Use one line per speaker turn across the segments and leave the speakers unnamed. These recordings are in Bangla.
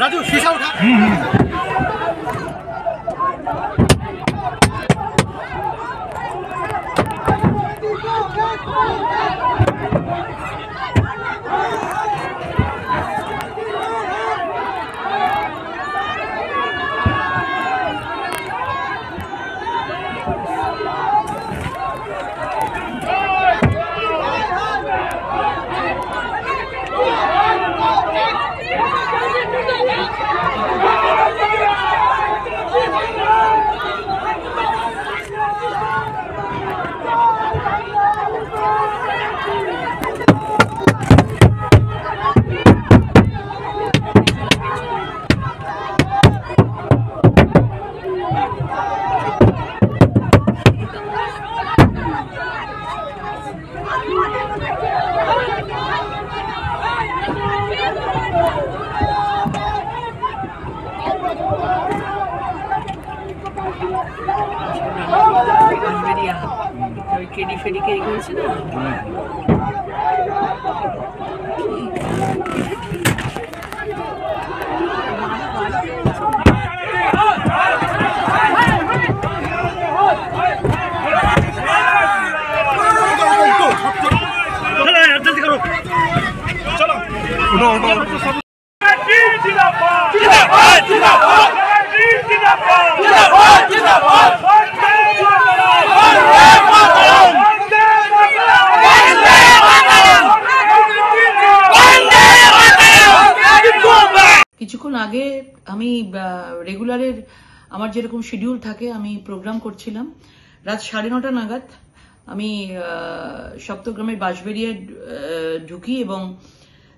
राजू शीशा उठा।
কেডি ফেডি কে করেছে না
जल्दी करो चलो उठो उठो
কিছুক্ষণ আগে আমি রেগুলারের আমার যেরকম শিডিউল থাকে আমি প্রোগ্রাম করছিলাম রাত 9:30 নাগাদ আমি সপ্তগ্রামের বাঁশবেড়িয়ায় ঢুকি এবং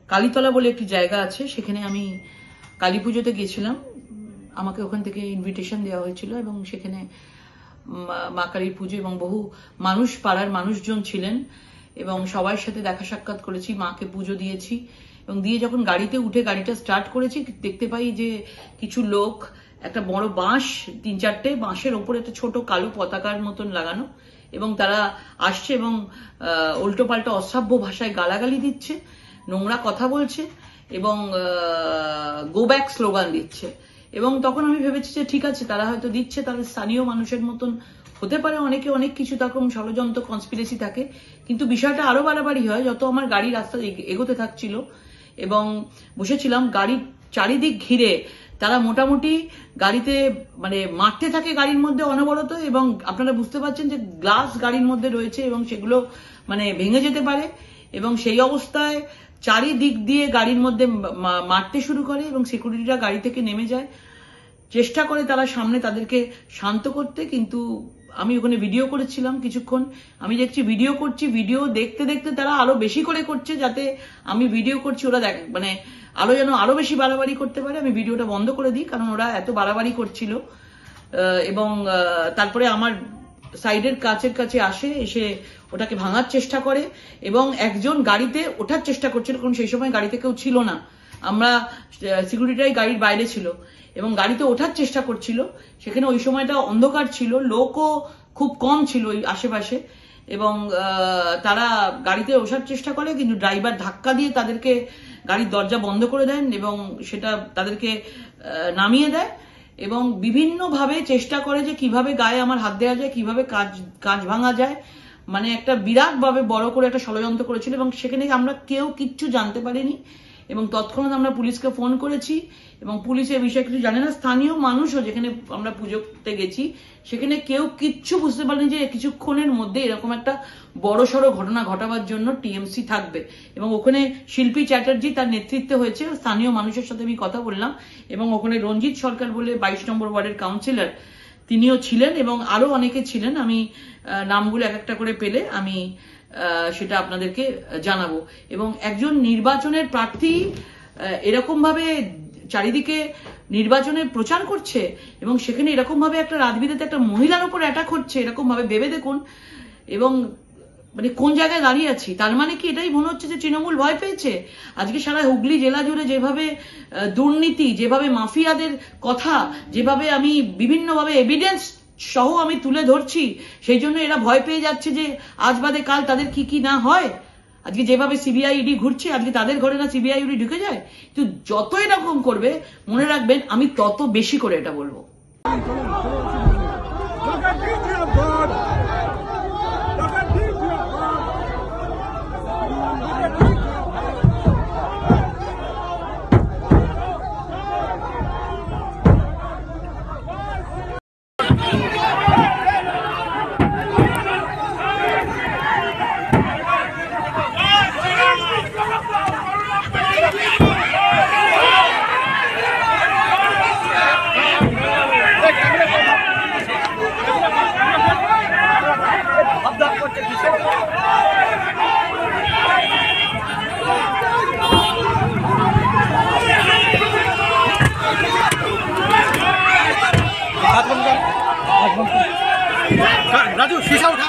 কালীতলা বলে একটি জায়গা আছে সেখানে আমি কালী পুজোতে গেছিলাম আমাকে ওখান থেকে ইনভিটেশন দেওয়া হয়েছিল এবং সেখানে মা কালীর পুজো এবং বহু মানুষ পাড়ার মানুষজন ছিলেন এবং সবার সাথে দেখা সাক্ষাৎ করেছি মাকে পুজো দিয়েছি এবং দিয়ে যখন গাড়িতে উঠে গাড়িটা স্টার্ট করেছি দেখতে পাই যে কিছু লোক একটা বড় বাঁশ 3-4টে বাঁশের ওপরে একটা ছোট কালো পতাকার মতন লাগানো এবং তারা আসছে এবং উল্টো পাল্টা অশ্রাব্য ভাষায় গালাগালি দিচ্ছে নোংরা কথা বলছে এবং গো ব্যাক স্লোগান দিচ্ছে এবং তখন আমি ভেবেছি যে ঠিক আছে তারা হয়তো দিচ্ছে তাদের স্থানীয় মানুষের মতন হতে পারে অনেকে অনেক কিছু তখন ষড়যন্ত্র কনস্পিরেসি থাকে কিন্তু বিষয়টা আরো বাড়াবাড়ি হয় যত আমার গাড়ি রাস্তা এগোতে থাকছিল এবং বসেছিলাম গাড়ির চারিদিক ঘিরে তারা মোটামুটি গাড়িতে মানে মারতে থাকে গাড়ির মধ্যে অনবরত এবং আপনারা বুঝতে পারছেন যে গ্লাস গাড়ির মধ্যে রয়েছে এবং সেগুলো মানে ভেঙে যেতে পারে এবং সেই অবস্থায় চারিদিক দিয়ে গাড়ির মধ্যে মারতে শুরু করে এবং সিকিউরিটিরা গাড়ি থেকে নেমে যায় চেষ্টা করে তারা সামনে তাদেরকে শান্ত করতে কিন্তু আমি ওখানে ভিডিও করেছিলাম কিছুক্ষণ আমি দেখছি ভিডিও করছি ভিডিও দেখতে দেখতে তারা আরো বেশি করে করছে যাতে আমি ভিডিও করছি ওরা দেখ মানে আরো যেন আরো বেশি বাড়াবাড়ি করতে পারে আমি ভিডিওটা বন্ধ করে দিই কারণ ওরা এত বাড়াবাড়ি করছিল এবং তারপরে আমার সাইডের কাছের কাছে আসে এসে ওটাকে ভাঙার চেষ্টা করে এবং একজন গাড়িতে ওঠার চেষ্টা করছিল কারণ সেই সময় গাড়িতে কেউ ছিল না আমরা সিকিউরিটিরাই গাড়ির বাইরে ছিল এবং গাড়িতে ওঠার চেষ্টা করছিল সেখানে ওই সময়টা অন্ধকার ছিল লোকও খুব কম ছিল ওই আশেপাশে এবং তারা গাড়িতে ওঠার চেষ্টা করে কিন্তু ড্রাইভার ধাক্কা দিয়ে তাদেরকে গাড়ির দরজা বন্ধ করে দেন এবং সেটা তাদেরকে নামিয়ে দেয় এবং বিভিন্নভাবে চেষ্টা করে যে কিভাবে গায়ে আমার হাত দেওয়া যায় কিভাবে কাঁচ ভাঙা যায় মানে একটা বিরাট ভাবে বড় করে একটা ষড়যন্ত্র করেছিল এবং সেখানে আমরা কেউ কিচ্ছু জানতে পারিনি এবং তৎক্ষণাৎ আমরা পুলিশকে ফোন করেছি এবং পুলিশ এই বিষয়ে কিছু জানে না স্থানীয় মানুষও যেখানে আমরা পুজোতে গেছি সেখানে কেউ কিচ্ছু বুঝতে পারেনি যে কিছুক্ষণের মধ্যে এরকম একটা বড়সড় ঘটনা ঘটাবার জন্য টিএমসি থাকবে এবং ওখানে শিল্পী চ্যাটার্জি তার নেতৃত্বে হয়েছে স্থানীয় মানুষের সাথে আমি কথা বললাম এবং ওখানে রঞ্জিত সরকার বলে 22 নম্বর ওয়ার্ডের কাউন্সিলর তিনিও ছিলেন এবং আরো অনেকে ছিলেন আমি নামগুলো এক একটা করে পেলে আমি সেটা আপনাদেরকে জানাবো এবং একজন নির্বাচনের প্রার্থী এরকম ভাবে চারিদিকে নির্বাচনের প্রচার করছে এবং সেখানে এরকম ভাবে একটা রাজবিদেতে একটা মহিলার উপর অ্যাটাক হচ্ছে এরকম ভাবে ভেবে দেখুন এবং মানে কোন জায়গায় দাঁড়িয়ে আছি তার মানে কি এটাই মনে হচ্ছে যে তৃণমূল ভয় পেয়েছে আজকে সারা হুগলি জেলা জুড়ে যেভাবে দুর্নীতি যেভাবে মাফিয়াদের কথা যেভাবে আমি বিভিন্নভাবে এভিডেন্স সহ আমি তুলে ধরছি সেই জন্য এরা ভয় পেয়ে যাচ্ছে যে আজ বাদে কাল তাদের কি কি না হয় আজকে যেভাবে সিবিআই ইডি ঘুরছে, আজকে তাদের ঘরে না সিবিআই ইডি ঢুকে যায়। কিন্তু যত এরকম করবে মনে রাখবেন আমি তত বেশি করে এটা বলবো।
राजू शीशा उठा।